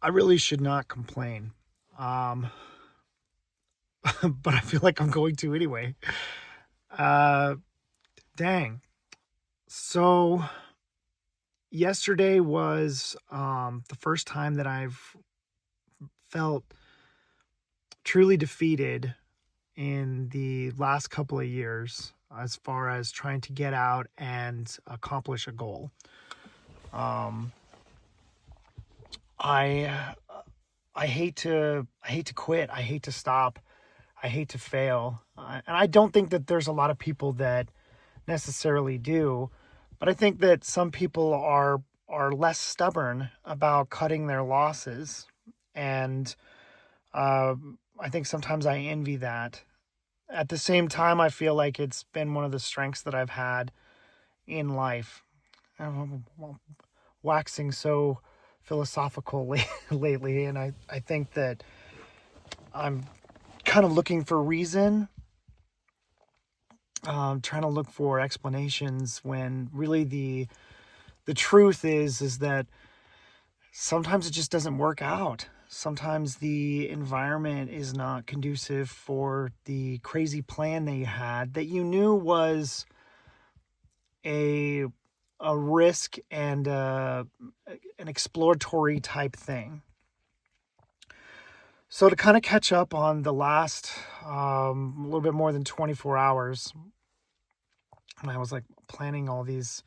I really should not complain. Um, but I feel like I'm going to anyway. Uh, dang. So yesterday was the first time that I've felt truly defeated in the last couple of years as far as trying to get out and accomplish a goal. Um, I I hate to quit. I hate to stop. I hate to fail. And I don't think that there's a lot of people that necessarily do, but I think that some people are less stubborn about cutting their losses, and uh, I think sometimes I envy that. At the same time, I feel like it's been one of the strengths that I've had in life. I'm waxing so philosophical lately, and I think that I'm kind of looking for reason, trying to look for explanations when really the truth is that sometimes it just doesn't work out. Sometimes the environment is not conducive for the crazy plan that you had that you knew was a a risk and an exploratory type thing. So to kind of catch up on the last a little bit more than 24 hours, and I was like planning all these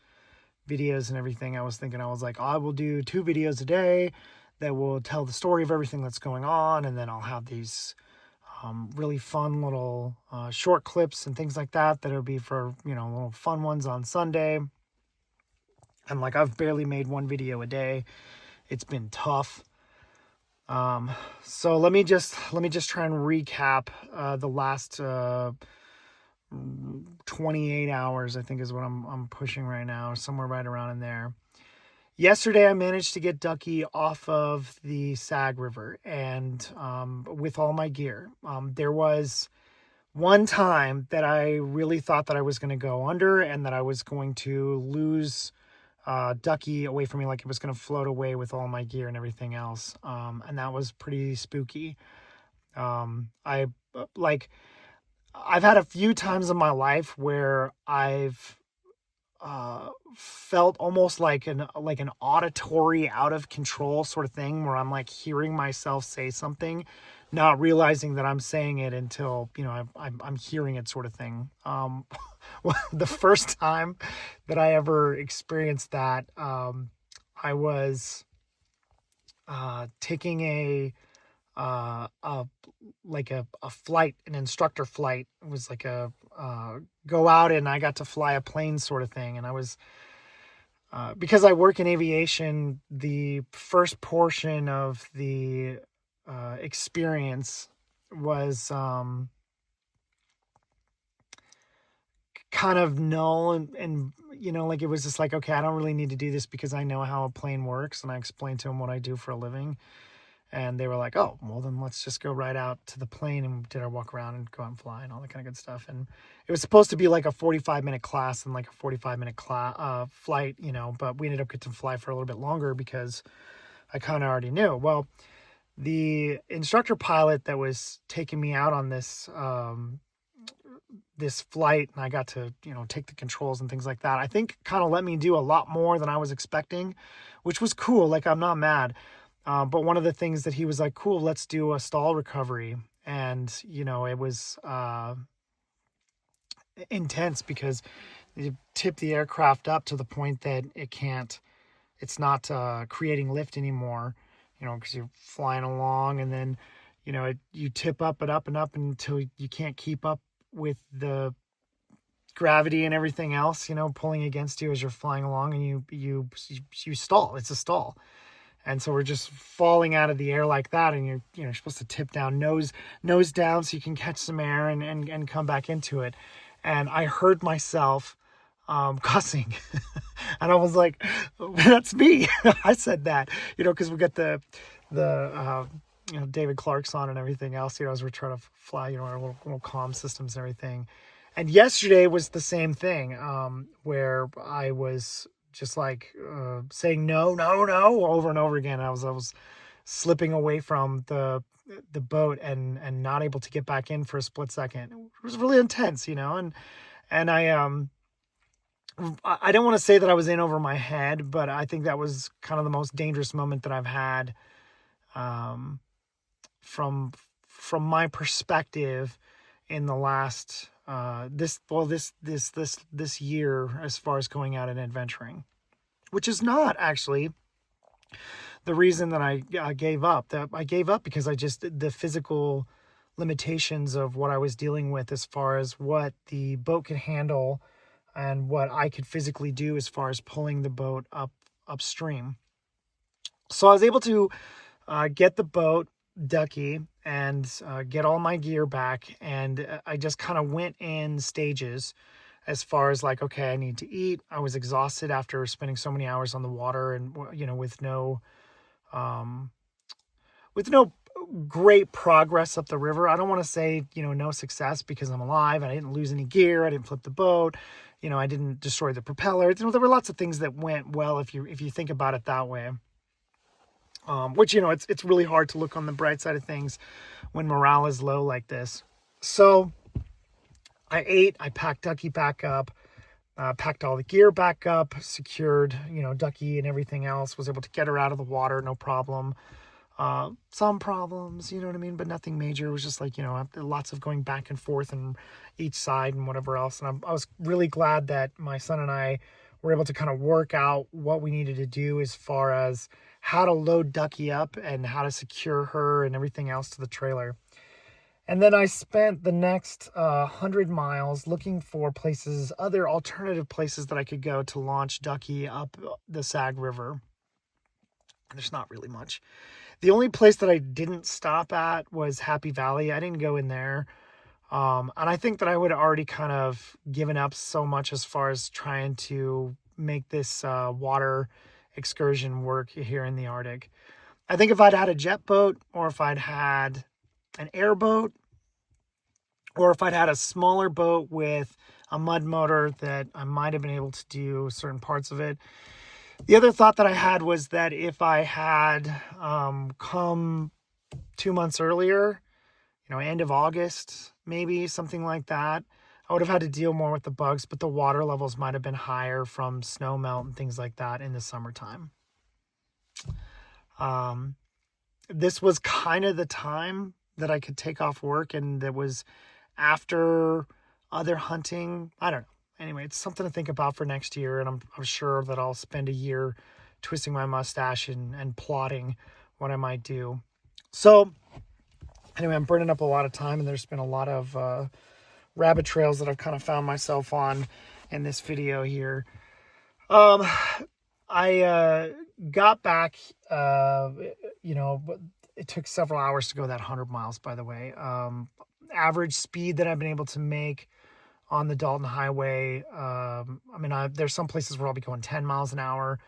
videos and everything, I was thinking, I was like, I will do 2 videos a day that will tell the story of everything that's going on. And then I'll have these really fun little short clips and things like that that'll be for, little fun ones on Sunday. And like, I've barely made 1 video a day. It's been tough. Um, so let me just try and recap the last 28 hours, I think is what I'm pushing right now, somewhere right around in there. Yesterday, I managed to get Ducky off of the Sag River and with all my gear. There was one time that I really thought that I was going to go under and that I was going to lose Ducky away from me, like it was going to float away with all my gear and everything else. And that was pretty spooky. I like I've had a few times in my life where I've felt almost like an auditory out of control sort of thing where I'm like hearing myself say something, not realizing that I'm saying it until I'm hearing it sort of thing. The first time that I ever experienced that, I was taking a like a flight, an instructor flight. It was like a go out and I got to fly a plane sort of thing. And I was because I work in aviation, the first portion of the experience was kind of null and like it was just like, okay, I don't really need to do this because I know how a plane works, and I explained to them what I do for a living. And they were like, oh, well, then let's just go right out to the plane, and did our walk around and go out and fly and all that kind of good stuff. And it was supposed to be like a 45-minute class and like a 45-minute flight, but we ended up getting to fly for a little bit longer because I kind of already knew. Well, the instructor pilot that was taking me out on this flight, and I got to, take the controls and things like that, I think kind of let me do a lot more than I was expecting, which was cool. Like, I'm not mad. But one of the things that he was like, cool, let's do a stall recovery. And, it was intense because you tip the aircraft up to the point that it's not creating lift anymore, because you're flying along, and then, you tip up and up and up until you can't keep up with the gravity and everything else, pulling against you as you're flying along, and you stall. It's a stall. And so we're just falling out of the air like that, and you're supposed to tip down, nose down, so you can catch some air and come back into it. And I heard myself cussing, and I was like, "That's me." I said that, because we got the David Clark's on and everything else, as we're trying to fly, our little comm systems and everything. And yesterday was the same thing, where I was just like saying no, no, no over and over again. I was slipping away from the boat and not able to get back in for a split second. It was really intense, and I don't want to say that I was in over my head, but I think that was kind of the most dangerous moment that I've had, um, from my perspective in the last this year, as far as going out and adventuring, which is not actually the reason that I gave up. That I gave up because the physical limitations of what I was dealing with, as far as what the boat could handle and what I could physically do as far as pulling the boat upstream. So I was able to get the boat ducky and get all my gear back, and I just kind of went in stages, as far as like, okay, I need to eat. I was exhausted after spending so many hours on the water, and um, with no great progress up the river. I don't want to say, no success, because I'm alive and I didn't lose any gear. I didn't flip the boat. I didn't destroy the propeller. There were lots of things that went well, if you think about it that way. Which, it's really hard to look on the bright side of things when morale is low like this. So I ate, I packed Ducky back up, packed all the gear back up, secured, Ducky and everything else, was able to get her out of the water, no problem. Some problems, you know what I mean, but nothing major. It was just like, lots of going back and forth and each side and whatever else. And I was really glad that my son and I were able to kind of work out what we needed to do as far as how to load Ducky up and how to secure her and everything else to the trailer. And then I spent the next 100 miles looking for other alternative places that I could go to launch Ducky up the Sag River. There's not really much. The only place that I didn't stop at was Happy Valley. I didn't go in there. And I think that I would have already kind of given up so much as far as trying to make this water excursion work here in the Arctic. I think if I'd had a jet boat, or if I'd had an airboat, or if I'd had a smaller boat with a mud motor, that I might have been able to do certain parts of it. The other thought that I had was that if I had come 2 months earlier, end of August, maybe something like that, I would have had to deal more with the bugs, but the water levels might have been higher from snow melt and things like that in the summertime. This was kind of the time that I could take off work, and that was after other hunting. I don't know. Anyway, it's something to think about for next year, and I'm sure that I'll spend a year twisting my mustache and plotting what I might do. So anyway, I'm burning up a lot of time, and there's been a lot of rabbit trails that I've kind of found myself on in this video here. I got back, but it took several hours to go that 100 miles, by the way. Average speed that I've been able to make on the Dalton Highway. There's some places where I'll be going 10 miles an hour.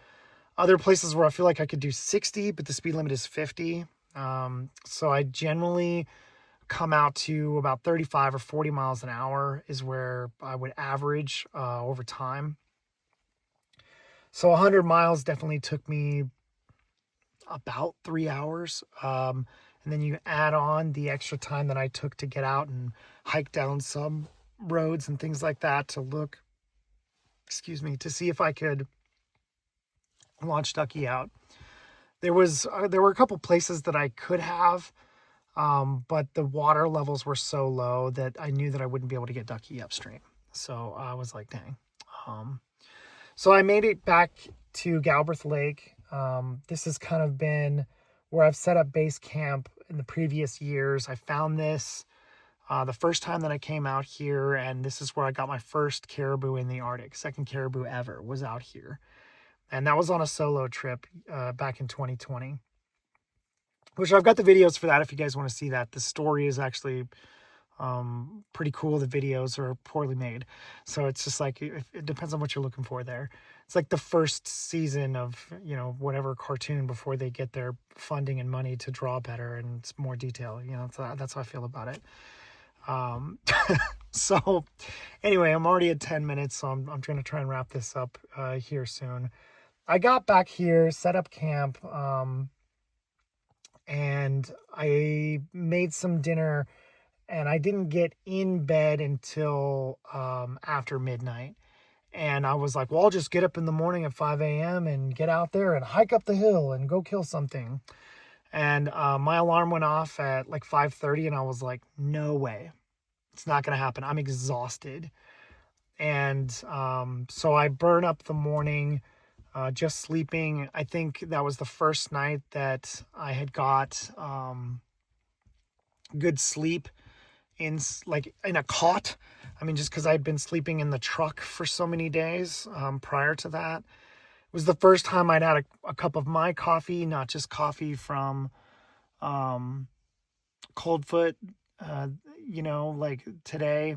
Other places where I feel like I could do 60, but the speed limit is 50. So I generally come out to about 35 or 40 miles an hour is where I would average over time. So 100 miles definitely took me about 3 hours. And then you add on the extra time that I took to get out and hike down some roads and things like that to see if I could launch Ducky out. There were a couple places that I could have, but the water levels were so low that I knew that I wouldn't be able to get Ducky upstream. So I was like, dang. So I made it back to Galbraith Lake. This has kind of been where I've set up base camp in the previous years. I found this the first time that I came out here, and this is where I got my first caribou in the Arctic. Second caribou ever was out here. And that was on a solo trip back in 2020. Which I've got the videos for that if you guys want to see that. The story is actually pretty cool. The videos are poorly made. So it's just like, it depends on what you're looking for there. It's like the first season of, whatever cartoon before they get their funding and money to draw better and it's more detail. That's how I feel about it. So anyway, I'm already at 10 minutes, so I'm going to try and wrap this up here soon. I got back here, set up camp. and I made some dinner, and I didn't get in bed until after midnight. And I was like, well, I'll just get up in the morning at 5 a.m. and get out there and hike up the hill and go kill something. And my alarm went off at like 5:30, and I was like, no way. It's not going to happen. I'm exhausted. And so I burn up the morning just sleeping. I think that was the first night that I had got good sleep in like in a cot. I mean, just because I'd been sleeping in the truck for so many days prior to that. It was the first time I'd had a cup of my coffee, not just coffee from Cold Foot, uh, like today.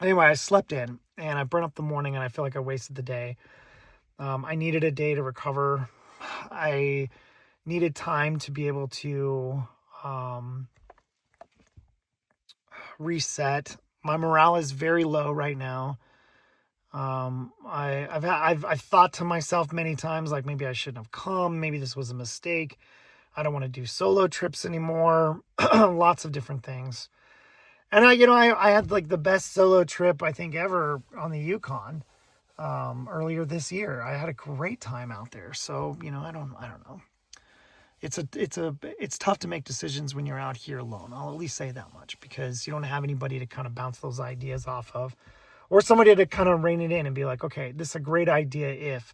Anyway, I slept in and I burned up the morning, and I feel like I wasted the day. I needed a day to recover. I needed time to be able to reset. My morale is very low right now. I've thought to myself many times, like, maybe I shouldn't have come. Maybe this was a mistake. I don't want to do solo trips anymore. Lots of different things. And I had like the best solo trip I think ever on the Yukon earlier this year. I had a great time out there. So, I don't know. It's tough to make decisions when you're out here alone. I'll at least say that much, because you don't have anybody to kind of bounce those ideas off of, or somebody to kind of rein it in and be like, okay, this is a great idea if,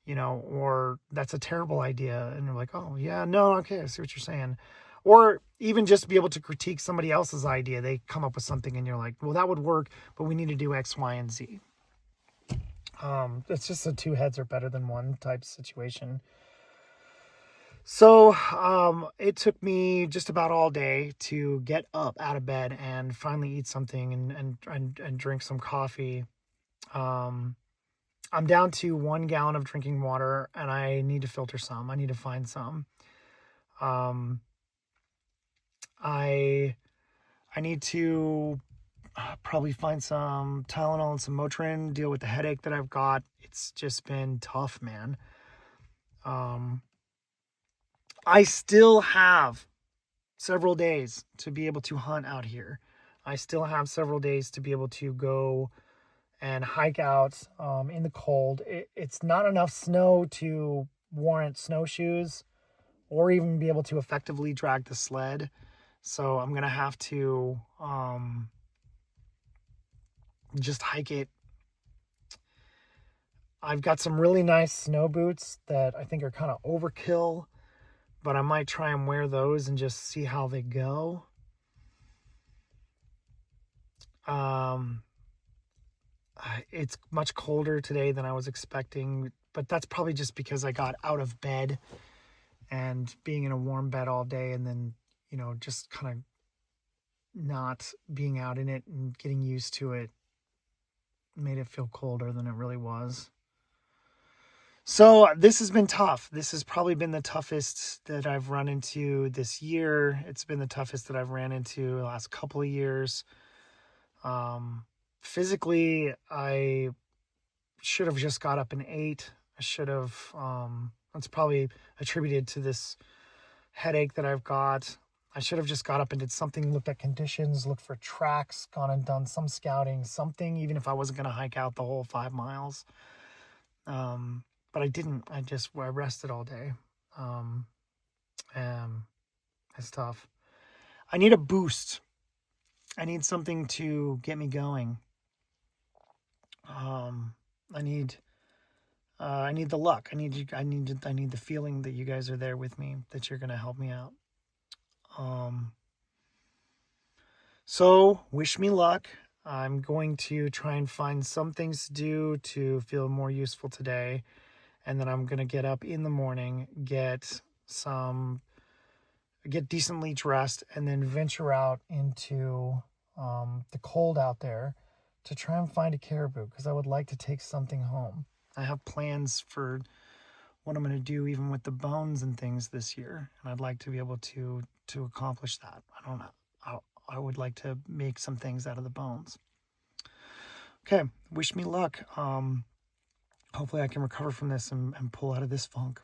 or that's a terrible idea. And you're like, oh yeah, no, okay, I see what you're saying. Or even just be able to critique somebody else's idea. They come up with something and you're like, well, that would work, but we need to do X, Y, and Z. It's just a two heads are better than one type situation. So it took me just about all day to get up out of bed and finally eat something and drink some coffee. I'm down to 1 gallon of drinking water, and I need to filter some. I need to find some. I need to probably find some Tylenol and some Motrin, deal with the headache that I've got. It's just been tough, man. I still have several days to be able to hunt out here. I still have several days to be able to go and hike out in the cold. It's not enough snow to warrant snowshoes or even be able to effectively drag the sled. So I'm going to have to just hike it. I've got some really nice snow boots that I think are kind of overkill, but I might try and wear those and just see how they go. It's much colder today than I was expecting, but that's probably just because I got out of bed and being in a warm bed all day, and then, just kind of not being out in it and getting used to it made it feel colder than it really was. So this has been tough. This has probably been the toughest that I've run into this year. It's been the toughest that I've ran into the last couple of years. Physically, I should have just got up and ate. I should have, that's probably attributed to this headache that I've got. I should have just got up and did something, looked at conditions, looked for tracks, gone and done some scouting, something, even if I wasn't going to hike out the whole 5 miles. But I didn't. I rested all day. It's tough. I need a boost. I need something to get me going. I need the luck. I need the feeling that you guys are there with me, that you're going to help me out. So wish me luck. I'm going to try and find some things to do to feel more useful today. And then I'm going to get up in the morning, get decently dressed, and then venture out into the cold out there to try and find a caribou, because I would like to take something home. I have plans for what I'm going to do even with the bones and things this year, and I'd like to be able to accomplish that. I don't know. I would like to make some things out of the bones. Okay, wish me luck. Hopefully I can recover from this and pull out of this funk.